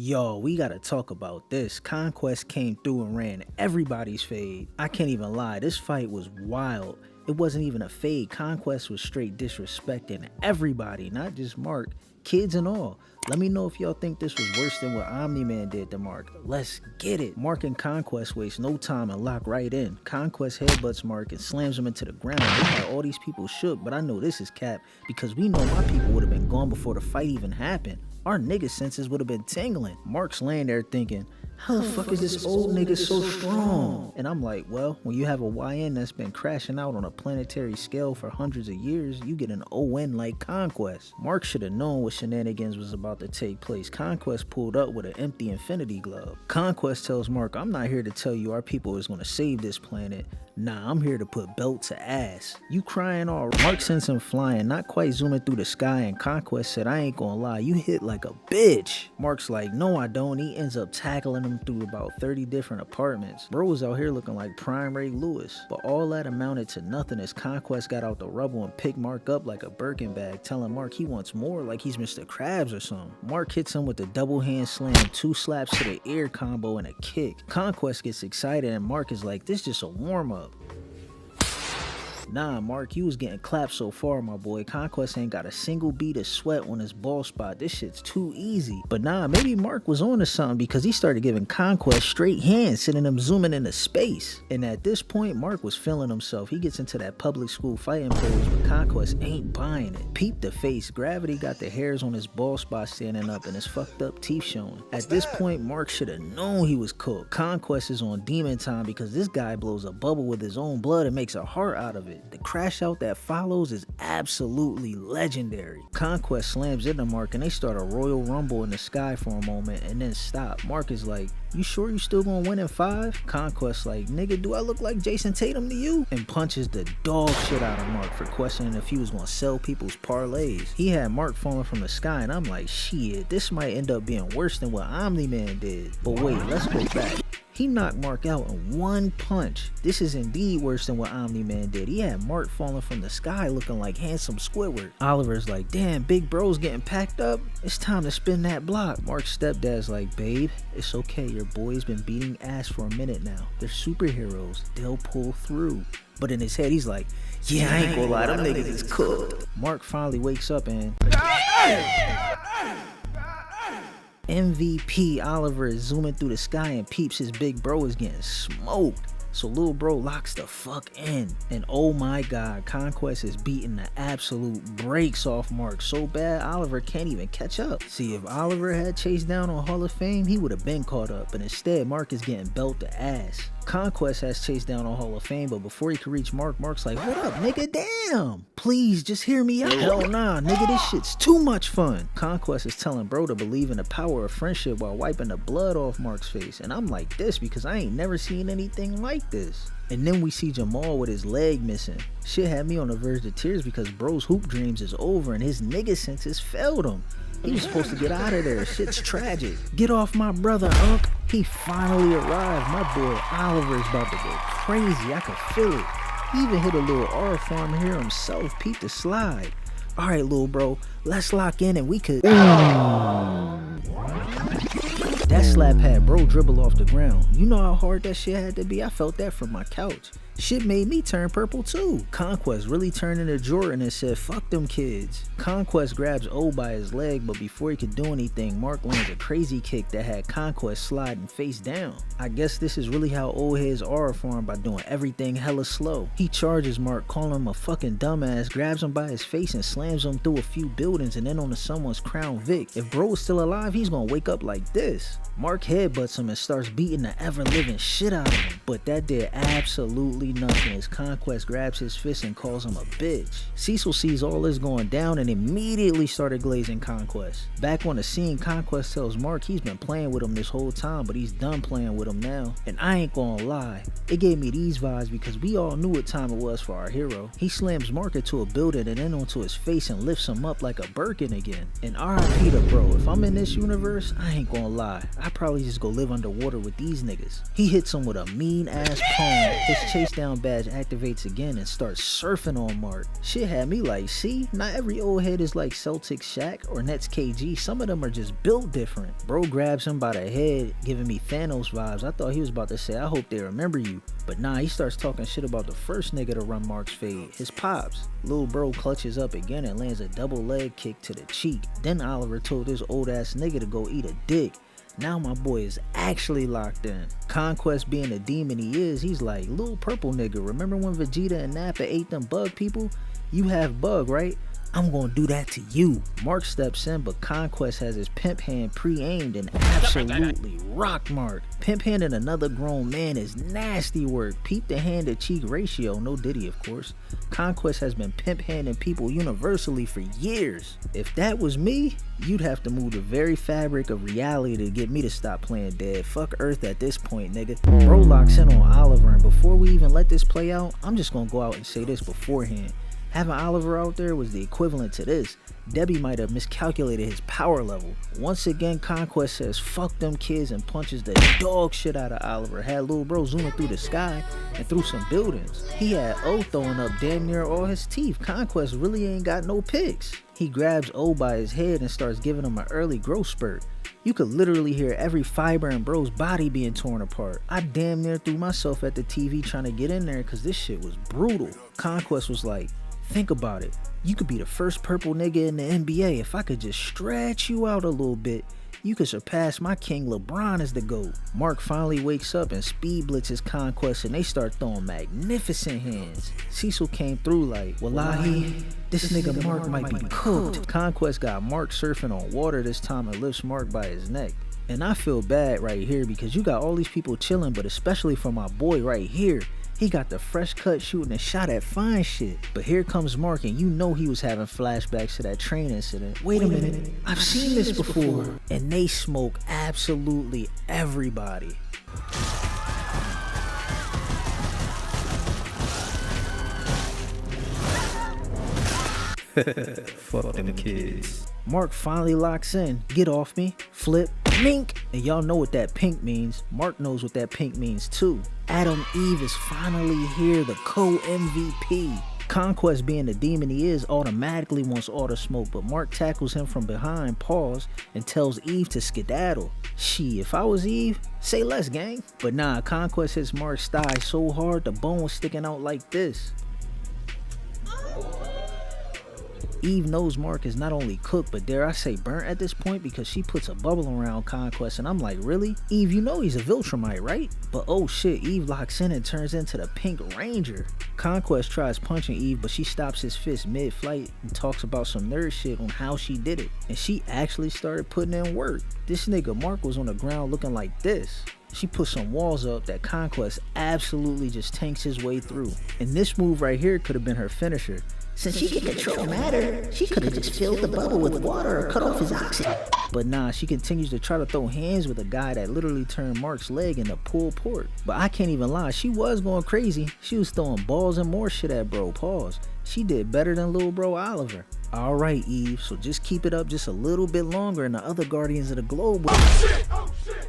Yo, we gotta talk about this. Conquest came through and ran everybody's fade. I can't even lie, this fight was wild. It wasn't even a fade. Conquest was straight disrespecting everybody, not just Mark, kids and all. Let me know if y'all think this was worse than what Omni-Man did to Mark. Let's get it. Mark and Conquest waste no time and lock right in. Conquest headbutts Mark and slams him into the ground. They had all these people shook, but I know this is cap because we know my people would have been gone before the fight even happened. Our nigga senses would have been tingling. Mark's laying there thinking, how the fuck is this old nigga so strong? And I'm like, well, when you have a YN that's been crashing out on a planetary scale for hundreds of years, you get an ON like Conquest. Mark should have known what shenanigans was about to take place. Conquest pulled up with an empty infinity glove. Conquest tells Mark, I'm not here to tell you our people is gonna save this planet. Nah, I'm here to put belt to ass. You crying all. Mark sends him flying, not quite zooming through the sky, and Conquest said, I ain't gonna lie, you hit like a bitch. Mark's like, no I don't. He ends up tackling him through about 30 different apartments. Bro was out here looking like prime Ray Lewis. But all that amounted to nothing as Conquest got out the rubble and picked Mark up like a Birkin bag, telling Mark he wants more like he's Mr. Krabs or something. Mark hits him with the double hand slam, 2 slaps to the ear combo, and a kick. Conquest gets excited and Mark is like, this just a warm-up. Nah, Mark, you was getting clapped so far, my boy. Conquest ain't got a single bead of sweat on his ball spot. This shit's too easy. But nah, maybe Mark was on to something because he started giving Conquest straight hands, sending him zooming into space. And at this point, Mark was feeling himself. He gets into that public school fighting pose, but Conquest ain't buying it. Peep the face. Gravity got the hairs on his ball spot standing up and his fucked up teeth showing. At this point, Mark should have known he was cooked. Conquest is on demon time because this guy blows a bubble with his own blood and makes a heart out of it. The crash out that follows is absolutely legendary. Conquest slams into Mark and they start a Royal Rumble in the sky for a moment and then stop. Mark is like, you sure you still gonna win in 5? Conquest like, nigga, do I look like Jason Tatum to you? And punches the dog shit out of Mark for questioning if he was gonna sell people's parlays. He had Mark falling from the sky and I'm like, shit, this might end up being worse than what Omni-Man did. But wait, let's go back. He knocked Mark out in 1 punch. This is indeed worse than what Omni-Man did. He had Mark falling from the sky looking like handsome Squidward. Oliver's like, damn, big bro's getting packed up. It's time to spin that block. Mark's stepdad's like, babe, it's okay. Your boy's been beating ass for a minute now. They're superheroes. They'll pull through. But in his head, he's like, yeah, I ain't gonna lie, them niggas is cooked. Mark finally wakes up and... MVP Oliver is zooming through the sky and peeps his big bro is getting smoked. So little bro locks the fuck in. And oh my god, Conquest is beating the absolute brakes off Mark so bad Oliver can't even catch up. See, if Oliver had chased down on Hall of Fame, he would have been caught up. But instead, Mark is getting belt to ass. Conquest has chased down on Hall of Fame, but before he could reach Mark, Mark's like, what up, nigga? Damn! Please, just hear me out. Hell nah, nigga, this shit's too much fun. Conquest is telling bro to believe in the power of friendship while wiping the blood off Mark's face. And I'm like this because I ain't never seen anything like this. And then we see Jamal with his leg missing. Shit had me on the verge of tears because bro's hoop dreams is over and his nigga senses failed him. He was supposed to get out of there. Shit's tragic. Get off my brother, Unc. He finally arrived. My boy Oliver's about to go crazy. I could feel it. He even hit a little R farm here himself. Peep the slide. Alright, little bro. Let's lock in and we could... That slap had bro dribble off the ground. You know how hard that shit had to be? I felt that from my couch. Shit made me turn purple too. Conquest really turned into Jordan and said, fuck them kids. Conquest grabs O by his leg, but before he could do anything, Mark lands a crazy kick that had Conquest sliding face down. I guess this is really how old heads are for him, by doing everything hella slow. He charges Mark, calling him a fucking dumbass, grabs him by his face and slams him through a few buildings and then onto someone's Crown Vic. If bro is still alive, he's gonna wake up like this. Mark headbutts him and starts beating the ever-living shit out of him, but that did absolutely nothing as Conquest grabs his fist and calls him a bitch. Cecil sees all this going down and immediately started glazing Conquest. Back on the scene, Conquest tells Mark he's been playing with him this whole time, but he's done playing with him now. And I ain't gonna lie, it gave me these vibes because we all knew what time it was for our hero. He slams Mark into a building and then onto his face and lifts him up like a Birkin again. And RIP to bro, if I'm in this universe, I ain't gonna lie, I probably just go live underwater with these niggas. He hits him with a mean ass palm. His chase down badge activates again and starts surfing on Mark. Shit had me like, see, not every old head is like Celtics Shaq or Nets KG. Some of them are just built different. Bro grabs him by the head, giving me Thanos vibes. I thought he was about to say, I hope they remember you. But nah, he starts talking shit about the first nigga to run Mark's fade, his pops. Lil bro clutches up again and lands a double leg kick to the cheek. Then Oliver told this old ass nigga to go eat a dick. Now my boy is actually locked in. Conquest being the demon he is, he's like, little purple nigga, remember when Vegeta and Nappa ate them bug people? You have bug, right? I'm gonna do that to you. Mark steps in, but Conquest has his pimp hand pre-aimed and absolutely rocked Mark. Pimp handing another grown man is nasty work. Peep the hand to cheek ratio, no Diddy of course. Conquest has been pimp handing people universally for years. If that was me, you'd have to move the very fabric of reality to get me to stop playing dead. Fuck Earth at this point, nigga. Bro locks in on Oliver, and before we even let this play out, I'm just gonna go out and say this beforehand. Having Oliver out there was the equivalent to this. Debbie might have miscalculated his power level. Once again, Conquest says fuck them kids and punches the dog shit out of Oliver. Had Lil Bro zooming through the sky and through some buildings. He had O throwing up damn near all his teeth. Conquest really ain't got no picks. He grabs O by his head and starts giving him an early growth spurt. You could literally hear every fiber in bro's body being torn apart. I damn near threw myself at the TV trying to get in there because this shit was brutal. Conquest was like, think about it. You could be the first purple nigga in the NBA. If I could just stretch you out a little bit, you could surpass my king LeBron as the GOAT. Mark finally wakes up and speed blitzes Conquest and they start throwing magnificent hands. Cecil came through like, wallahi, this nigga Mark might be cooked. Conquest got Mark surfing on water this time and lifts Mark by his neck. And I feel bad right here because you got all these people chilling, but especially for my boy right here. He got the fresh cut shooting a shot at fine shit. But here comes Mark and you know he was having flashbacks to that train incident. Wait a minute, I've seen this before. And they smoke absolutely everybody. Fuck them kids. Mark finally locks in. Get off me. Flip. Mink. And y'all know what that pink means. Mark knows what that pink means too. Adam Eve is finally here, the co-MVP. Conquest being the demon he is automatically wants all the smoke, but Mark tackles him from behind, pause, and tells Eve to skedaddle. Shit, if I was Eve, say less, gang. But nah, Conquest hits Mark's thigh so hard the bone was sticking out like this. Eve knows Mark is not only cooked, but dare I say burnt at this point because she puts a bubble around Conquest and I'm like, really? Eve, you know he's a Viltrumite, right? But oh shit, Eve locks in and turns into the Pink Ranger. Conquest tries punching Eve, but she stops his fist mid-flight and talks about some nerd shit on how she did it. And she actually started putting in work. This nigga Mark was on the ground looking like this. She put some walls up that Conquest absolutely just tanks his way through. And this move right here could have been her finisher. Since she can control matter, she could have just filled the bubble with water or cut off his oxygen. But nah, she continues to try to throw hands with a guy that literally turned Mark's leg into pulled pork. But I can't even lie, she was going crazy. She was throwing balls and more shit at bro, pause. She did better than little bro Oliver. Alright Eve, so just keep it up just a little bit longer and the other Guardians of the Globe. Oh shit.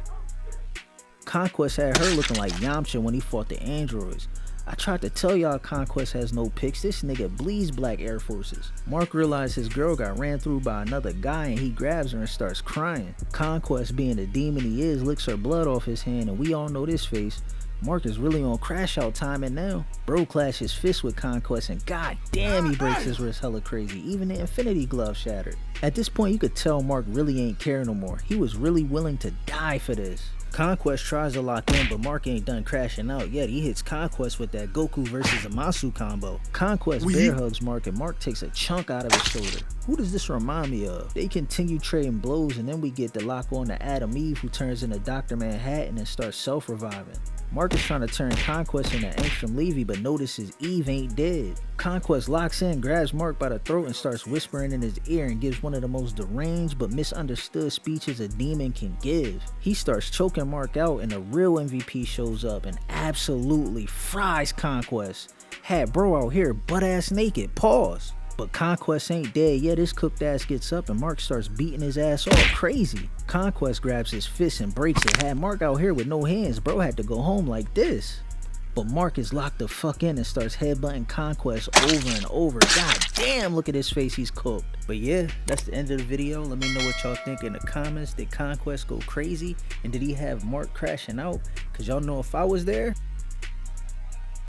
Conquest had her looking like Yamcha when he fought the androids. I tried to tell y'all Conquest has no picks. This nigga bleeds black Air Forces. Mark realized his girl got ran through by another guy and he grabs her and starts crying. Conquest being the demon he is licks her blood off his hand and we all know this face. Mark is really on crash out timing now. Bro clashes fists with Conquest and god damn he breaks his wrist hella crazy. Even the Infinity Glove shattered. At this point you could tell Mark really ain't care no more. He was really willing to die for this. Conquest tries to lock in, but Mark ain't done crashing out yet. He hits Conquest with that Goku versus Amasu combo. Conquest bear hugs Mark and Mark takes a chunk out of his shoulder. Who does this remind me of? They continue trading blows and then we get the lock on to Adam Eve who turns into Dr. Manhattan and starts self-reviving. Mark is trying to turn Conquest into Angstrom Levy but notices Eve ain't dead. Conquest locks in, grabs Mark by the throat and starts whispering in his ear and gives one of the most deranged but misunderstood speeches a demon can give. He starts choking Mark out and the real MVP shows up and absolutely fries Conquest. Had bro out here butt ass naked, pause. But Conquest ain't dead yet. His cooked ass gets up and Mark starts beating his ass all crazy. Conquest grabs his fist and breaks it. Had Mark out here with no hands, bro had to go home like this. But Mark is locked the fuck in and starts headbutting Conquest over and over. God damn, look at his face, he's cooked. But yeah, that's the end of the video. Let me know what y'all think in the comments. Did Conquest go crazy? And did he have Mark crashing out? Cause y'all know if I was there,